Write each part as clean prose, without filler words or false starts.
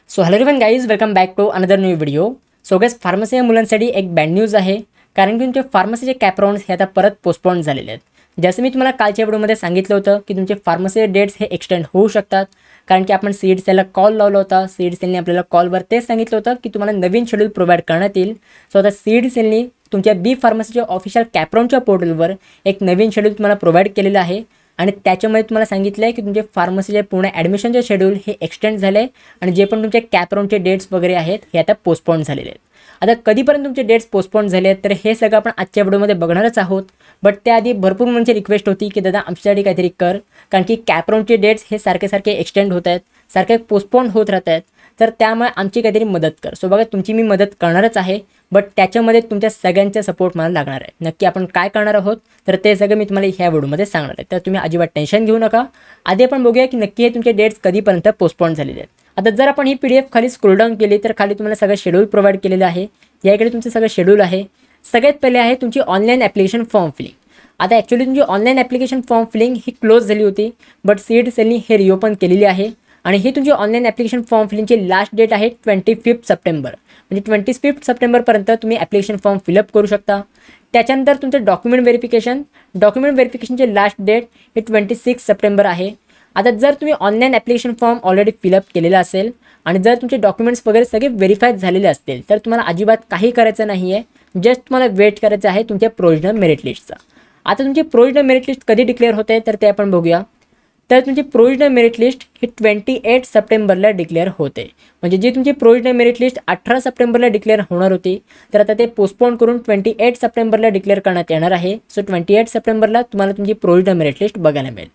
So hello everyone guys, welcome back to another new video. So guys, pharmacy या मुलांसाठी एक bad news आहे, कारण की तुमचे फार्मसीचे कॅप राउंड्स हे आता परत पोस्टपोन झालेले आहेत. जसं मी तुम्हाला कालच्या व्हिडिओमध्ये सांगितलं होतं की तुमचे फार्मसी डेट्स हे एक्सटेंड होऊ शकतात, कारण की आपण सीड सेलला कॉल लावला होता. सीड सेलने आपल्याला कॉलवर तेच सांगितलं होतं की तुम्हाला नवीन शेड्यूल प्रोव्हाइड करण्यात येईल. सो आता सीड सेलने तुमच्या बी फार्मसीच्या ऑफिशियल कॅप राउंडच्या पोर्टलवर एक नवीन शेड्यूल तुम्हाला प्रोव्हाइड केलेलं आहे, आणि त्याच्यामध्ये तुम्हाला सांगितलं आहे की तुमचे फार्मसीचे पूर्ण ॲडमिशनचे शेड्यूल हे एक्सटेंड झाले आहे, आणि जे पण तुमचे कॅप राउंडचे डेट्स वगैरे आहेत हे आता पोस्टपोन झालेले आहेत. आता कधीपर्यंत तुमचे डेट्स पोस्टपोन झाले आहेत तर हे सगळं आपण आजच्या व्हिडिओमध्ये बघणारच आहोत. बट त्याआधी भरपूर म्हणजे रिक्वेस्ट होती की दादा आमच्यासाठी काहीतरी कर, कारण की कॅप राउंडचे डेट्स हे सारखे एक्सटेंड होत आहेत, सारखे पोस्टपोन होत राहत आहेत, तर त्यामुळे आमची काहीतरी मदत कर. सो बघा, तुमची मी मदत करणारच आहे, बट त्याच्यामध्ये तुमच्या सगळ्यांचा सपोर्ट मला लागणार आहे. नक्की आपण काय करणार आहोत तर ते सगळं मी तुम्हाला ह्या व्हिडिओमध्ये सांगणार आहे, तर तुम्ही अजिबात टेन्शन घेऊ नका. आधी आपण बघूया की नक्की हे तुमचे डेट्स कधीपर्यंत पोस्टपोन झालेले आहेत. आता जर आपण ही PDF खाली स्क्रोल डाऊन केली तर खाली तुम्हाला सगळं शेड्यूल प्रोव्हाइड केलेलं आहे. या इकडे तुमचं सगळं शेड्यूल आहे. सगळ्यात पहिले आहे तुमची ऑनलाईन ॲप्लिकेशन फॉर्म फिलिंग. आता ॲक्च्युली तुमची ऑनलाईन ॲप्लिकेशन फॉर्म फिलिंग ही क्लोज झाली होती, बट सीड सेलनी हे रिओपन केलेली आहे, आणि ही तुमची ऑनलाईन ॲप्लिकेशन फॉर्म फिलिंगची लास्ट डेट आहे 25 सप्टेंबर. म्हणजे 25 सप्टेंबरपर्यंत तुम्ही ॲप्लिकेशन फॉर्म फिलअप करू शकता. त्याच्यानंतर तुमचं डॉक्युमेंट व्हेरिफिकेशनचे लास्ट डेट हे 26 सप्टेंबर आहे. आता जर तुम्ही online application form already fill up केलेला असेल आणि जर तुमचे डॉक्युमेंट्स वगैरे सगळे व्हेरीफाईड झालेले असतील तर तुम्हाला अजिबात काही करायचं नाही आहे. जस्ट तुम्हाला वेट करायचं आहे तुमच्या प्रोविजनल मेरिट लिस्टचा. आता तुमची प्रोविजनल मेरिट लिस्ट कधी डिक्लेअर होते तर ते आपण बघूया. तर तुमची प्रोविजनल मेरिट लिस्ट ही 28 सप्टेंबरला डिक्लेअर होते. म्हणजे जी तुमची प्रोविजनल मेरिट लिस्ट 18 सप्टेंबरला डिक्लेअर होणार होती, तर आता ते पोस्टपोन करून 28 सप्टेंबरला डिक्लेअर करण्यात येणार आहे. सो 28 सप्टेंबरला तुम्हाला तुमची प्रोविजनल मेरिट लिस्ट बघायला मिळेल.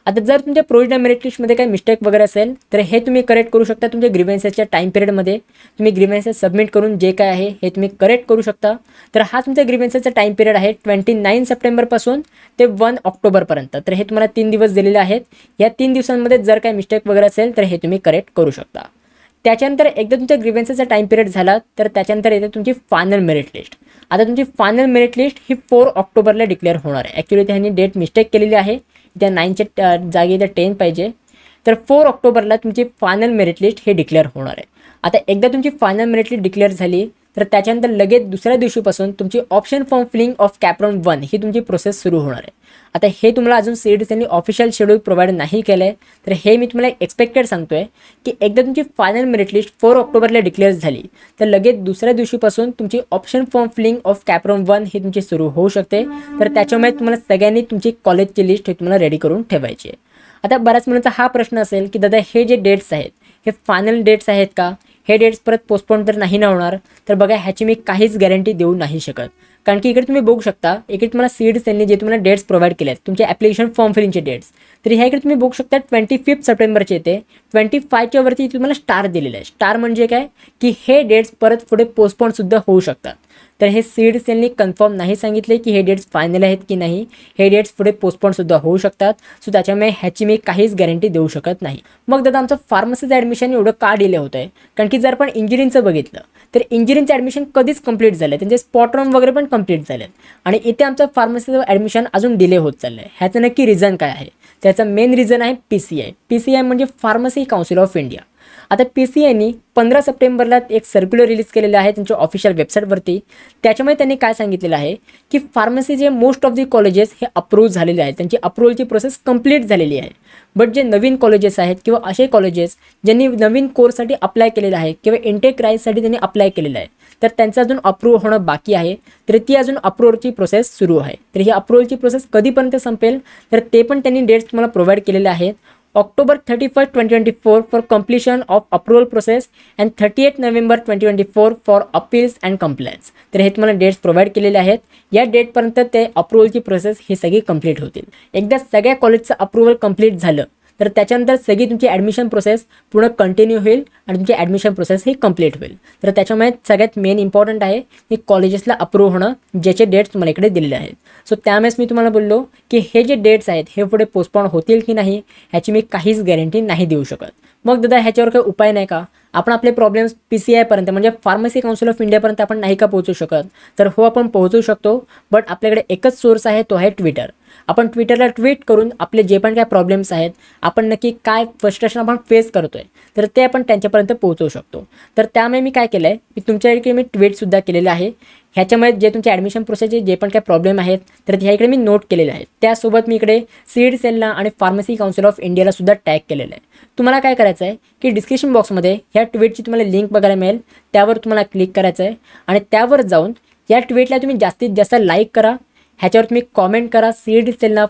आता जर तुमच्या प्रोविजनल मेरिट लिस्टमध्ये काही मिस्टेक वगैरे असेल तर हे तुम्ही करेक्ट करू शकता. तुमच्या ग्रीव्हन्सेसच्या टाईम पिरियडमध्ये तुम्ही ग्रीव्हन्सेस सबमिट करून जे काय आहे हे तुम्ही करेक्ट करू शकता. तर हा तुमच्या ग्रीव्हन्सेसचा टाईम पिरियड आहे 29 सप्टेंबरपासून ते 1 ऑक्टोबरपर्यंत. तर हे तुम्हाला 3 दिवस दिलेले आहेत. या 3 दिवसांमध्ये जर काही मिस्टेक वगैरे असेल तर हे तुम्ही करेक्ट करू शकता. त्याच्यानंतर एकदा तुमच्या ग्रीव्हन्सेसचा टाईम पिरियड झाला तर त्याच्यानंतर येते तुमची फायनल मेरिट लिस्ट. आता तुमची फायनल मेरिट लिस्ट ही 4 ऑक्टोबरला डिक्लेअर होणार आहे. ॲक्च्युली त्यांनी डेट मिस्टेक केलेली आहे, त्या 9च्या जागी त्या 10 पाहिजे. तर 4 ऑक्टोबरला तुमची फायनल मेरिट लिस्ट हे डिक्लेअर होणार आहे. आता एकदा तुमची फायनल मेरिट लिस्ट डिक्लेअर झाली तर त्याच्यानंतर लगेच दुसऱ्या दिवशीपासून तुमची option form filling of CAP round 1 ही तुमची प्रोसेस सुरू होणार आहे. आता हे तुम्हाला अजून सीड सेलनी ऑफिशियल शेड्यूल प्रोव्हाइड नाही केलं आहे, तर हे मी तुम्हाला एक्सपेक्टेड सांगतो आहे की एकदा तुमची फायनल मेरिट लिस्ट 4 ऑक्टोबरला डिक्लेअर झाली तर लगेच दुसऱ्या दिवशीपासून तुमची option form filling of CAP round 1 ही तुमची सुरू होऊ शकते. तर त्याच्यामुळे तुम्हाला सगळ्यांनी तुमची कॉलेजची लिस्ट हे तुम्हाला रेडी करून ठेवायची आहे. आता बऱ्याच मुलांचा हा प्रश्न असेल की दादा हे जे डेट्स आहेत हे फायनल डेट्स आहेत का, हे डेट्स परत पोस्टपोन तर नाही ना होणार. तर बघा, ह्याची मी काहीच गॅरंटी देऊ नाही शकत, कारण की इकडे तुम्ही बघू शकता, इकडे तुम्हाला सीड सेलने जे तुम्हाला डेट्स प्रोव्हाइड केले आहेत तुमचे ॲप्लिकेशन फॉर्म फिलिंगचे डेट्स, तर ह्या इकडे तुम्ही बघू शकता 25 सप्टेंबरचे येते. 25च्या वरती तुम्हाला स्टार दिलेलं आहे. स्टार म्हणजे काय की हे डेट्स परत पुढे पोस्टपोनसुद्धा होऊ शकतात. तर हे सीड सेलने कन्फर्म नाही सांगितले की हे डेट्स फायनल आहेत की नाही, हे डेट्स पुढे पोस्टपोनसुद्धा होऊ शकतात. सो त्याच्यामुळे ह्याची मी काहीच गॅरंटी देऊ शकत नाही. मग दादा आमचं फार्मसीचं ॲडमिशन एवढं का डिले होतं आहे, कारण की जर आपण इंजिनिअरिंगचं बघितलं तर इंजिनिअरिंगचं ॲडमिशन कधीच कंप्लीट झालं आहे, त्यांचे स्पॉट राऊंड वगैरे पण कंप्लीट झाले आहेत, आणि इथे आमचं फार्मसीचं ॲडमिशन अजून डिले होत चाललं आहे. ह्याचं नक्की रिझन काय आहे? त्याचं मेन रिझन आहे PCI म्हणजे फार्मसी काउन्सिल ऑफ इंडिया. आता PCIनी 15 सप्टेंबरला एक सर्क्युलर रिलीज केलेलं आहे त्यांच्या ऑफिशियल वेबसाईटवरती. त्याच्यामुळे त्यांनी काय सांगितलेलं आहे की फार्मसीचे मोस्ट ऑफ दी कॉलेजेस हे अप्रूव्ह झालेले आहेत, त्यांची अप्रूव्हलची प्रोसेस कंप्लीट झालेली आहे. बट जे नवीन कॉलेजेस आहेत किंवा असे कॉलेजेस ज्यांनी नवीन कोर्ससाठी अप्लाय केलेलं आहे किंवा इंटेक राईजसाठी त्यांनी अप्लाय केलेलं आहे, तर त्यांचं अजून अप्रूव्ह होणं बाकी आहे. तर ती अजून अप्रूव्हलची प्रोसेस सुरू आहे. तर ही अप्रूव्हलची प्रोसेस कधीपर्यंत संपेल तर ते पण त्यांनी डेट्स तुम्हाला प्रोव्हाइड केलेले आहेत. October 31, 2024 for completion of approval process and 38 November 2024 for appeals and complaints. तर हे तुम्हाला डेट्स प्रोव्हाइड केलेले आहेत. या डेटपर्यंत ते अप्रूव्हलची प्रोसेस ही सगळी कंप्लीट होतील. एकदा सगळ्या कॉलेजचं अप्रूव्हल कंप्लीट झालं तर त्याच्यानंतर सगळी तुमची ॲडमिशन प्रोसेस पूर्ण कंटिन्यू होईल आणि तुमची ॲडमिशन प्रोसेस ही कंप्लीट होईल. तर त्याच्यामुळे सगळ्यात मेन इम्पॉर्टंट आहे की कॉलेजेसला अप्रूव्ह होणं, ज्याचे डेट्स तुम्हाला इकडे दिलेले आहेत. सो त्यामुळेच मी तुम्हाला बोललो की हे जे डेट्स आहेत हे पुढे पोस्टपोन होतील की नाही ह्याची मी काहीच गॅरंटी नाही देऊ शकत. मग दादा ह्याच्यावर काही उपाय नाही का? आपण आपले प्रॉब्लेम्स PCIपर्यंत म्हणजे फार्मसी काउन्सिल ऑफ इंडियापर्यंत आपण नाही का पोहोचू शकत? तर हो, आपण पोहोचू शकतो, बट आपल्याकडे एकच सोर्स आहे, तो आहे ट्विटर. आपण ट्विटरला ट्विट करून आपले जे पण काय प्रॉब्लेम्स आहेत, आपण नक्की काय फ्रस्ट्रेशन आपण फेस करतोय, तर ते आपण त्यांच्यापर्यंत पोहोचवू शकतो. तर त्यामुळे मी काय केलं आहे, मी तुमच्या इकडे मी ट्विटसुद्धा केलेलं आहे. ह्याच्यामुळे जे तुमचे ॲडमिशन प्रोसेसचे जे पण काही प्रॉब्लेम आहेत तर ह्या इकडे मी नोट केलेले आहेत. त्यासोबत मी इकडे सीड सेलला आणि फार्मसी काउन्सिल ऑफ इंडियाला सुद्धा टॅग केलेलं आहे. तुम्हाला काय करायचं आहे की डिस्क्रिप्शन बॉक्समध्ये ह्या ट्विटची तुम्हाला लिंक बघायला मिळेल, त्यावर तुम्हाला क्लिक करायचं आहे आणि त्यावर जाऊन या ट्विटला तुम्ही जास्तीत जास्त लाईक करा, ह्याच्यावर तुम्ही कॉमेंट करा, सीड सेलला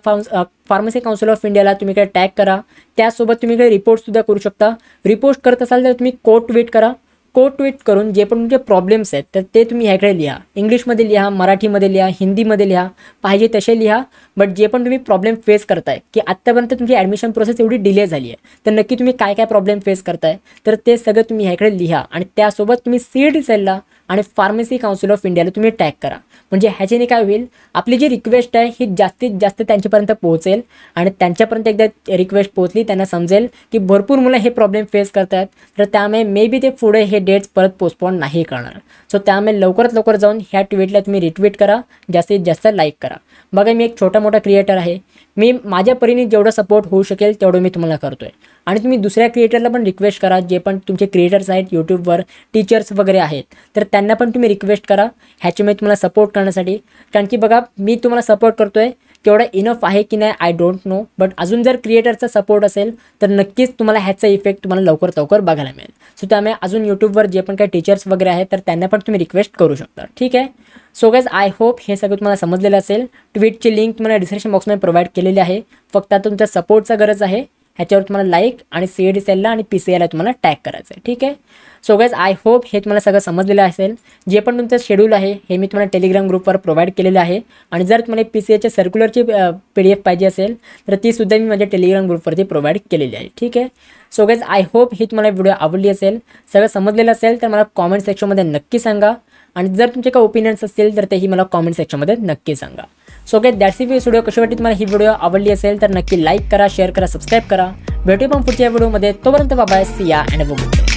फार्मसी काउन्सिल ऑफ इंडियाला तुम्ही इकडे टॅग करा. त्यासोबत तुम्ही इकडे रिपोर्टसुद्धा करू शकता. रिपोर्ट करत असाल तर तुम्ही कोट ट्विट करा. कोट ट्विट करून जे पण तुमचे प्रॉब्लेम्स आहेत तर ते तुम्ही ह्याकडे लिहा. इंग्लिशमध्ये लिहा, मराठीमध्ये लिहा, हिंदीमध्ये लिहा, पाहिजे तसे लिहा. बट जे पण तुम्ही प्रॉब्लेम फेस करताय की आत्तापर्यंत तुमची ॲडमिशन प्रोसेस एवढी डिले झाली आहे, तर नक्की तुम्ही काय काय प्रॉब्लेम फेस करताय तर ते सगळं तुम्ही ह्याकडे लिहा आणि त्यासोबत तुम्ही सीड सेलला आणि फार्मसी काउन्सिल ऑफ इंडियाला तुम्ही टॅग करा. म्हणजे ह्याच्याने काय होईल, आपली जी रिक्वेस्ट आहे ही जास्तीत जास्त त्यांच्यापर्यंत पोहोचेल आणि त्यांच्यापर्यंत एकदा रिक्वेस्ट पोहोचली त्यांना समजेल की भरपूर मुलं हे प्रॉब्लेम फेस करतात, तर त्यामुळे मे बी ते पुढे हे डेट्स परत पोस्टपोन नाही करणार. सो त्यामुळे लवकरात लवकर जाऊन ह्या ट्विटला तुम्ही रिट्वीट करा, जास्तीत जास्त लाईक करा. बघा मी एक छोटा मोठा क्रिएटर आहे, मी माझ्या परीने जेवढं सपोर्ट होऊ शकेल तेवढं मी तुम्हाला करतो आहे. आणि तुम्ही दुसऱ्या क्रिएटरला पण रिक्वेस्ट करा, जे पण तुमचे क्रिएटर्स आहेत यूट्यूबवर, टीचर्स वगैरे आहेत, तर त्यांना पण तुम्ही रिक्वेस्ट करा ह्याच्यामध्ये तुम्हाला सपोर्ट करण्यासाठी. कारण की बघा मी तुम्हाला सपोर्ट करतो आहे तेवढा इनफ आहे की नाही आय डोंट नो, बट अजून जर क्रिएटरचा सपोर्ट असेल तर नक्कीच तुम्हाला ह्याचा इफेक्ट तुम्हाला लवकरात लवकर बघायला मिळेल. सो त्यामुळे अजून यूट्यूबवर जे पण काही टीचर्स वगैरे आहेत तर त्यांना पण तुम्ही रिक्वेस्ट करू शकता. ठीक आहे. सो गाइज आय होप हे सगळं तुम्हाला समजलेलं असेल. ट्विटची लिंक तुम्हाला डिस्क्रिप्शन बॉक्समध्ये प्रोव्हाइड केलेली आहे. फक्त आता तुमच्या सपोर्टचा गरज आहे. ह्याच्यावर तुम्हाला लाईक आणि सीएडी सेलला आणि PCIला तुम्हाला टॅग करायचं आहे. ठीक आहे. सो गाइज आय होप हे तुम्हाला सगळं समजलेलं असेल. जे पण तुमचं शेड्यूल आहे हे मी तुम्हाला टेलिग्राम ग्रुपवर प्रोव्हाइड केलेलं आहे आणि जर तुम्हाला PCIच्या सर्क्युलरची PDF पाहिजे असेल तर तीसुद्धा मी माझ्या टेलिग्राम ग्रुपवरती प्रोव्हाइड केलेली आहे. ठीक आहे. सो गाइज आय होप ही तुम्हाला व्हिडिओ आवडली असेल, सगळं समजलेलं असेल तर मला कॉमेंट सेक्शनमध्ये नक्की सांगा आणि जर तुमचे काही ओपिनियन्स असतील तर तेही मला कॉमेंट सेक्शनमध्ये नक्की सांगा. So guys that's it video. कशी वाटली तुम्हाला ही व्हिडिओ आवडली असेल तर नक्की लाईक करा, शेअर करा, सबस्क्राईब करा. भेटूया पण पुढच्या व्हिडिओमध्ये. तोपर्यंत बाय, सी या अँड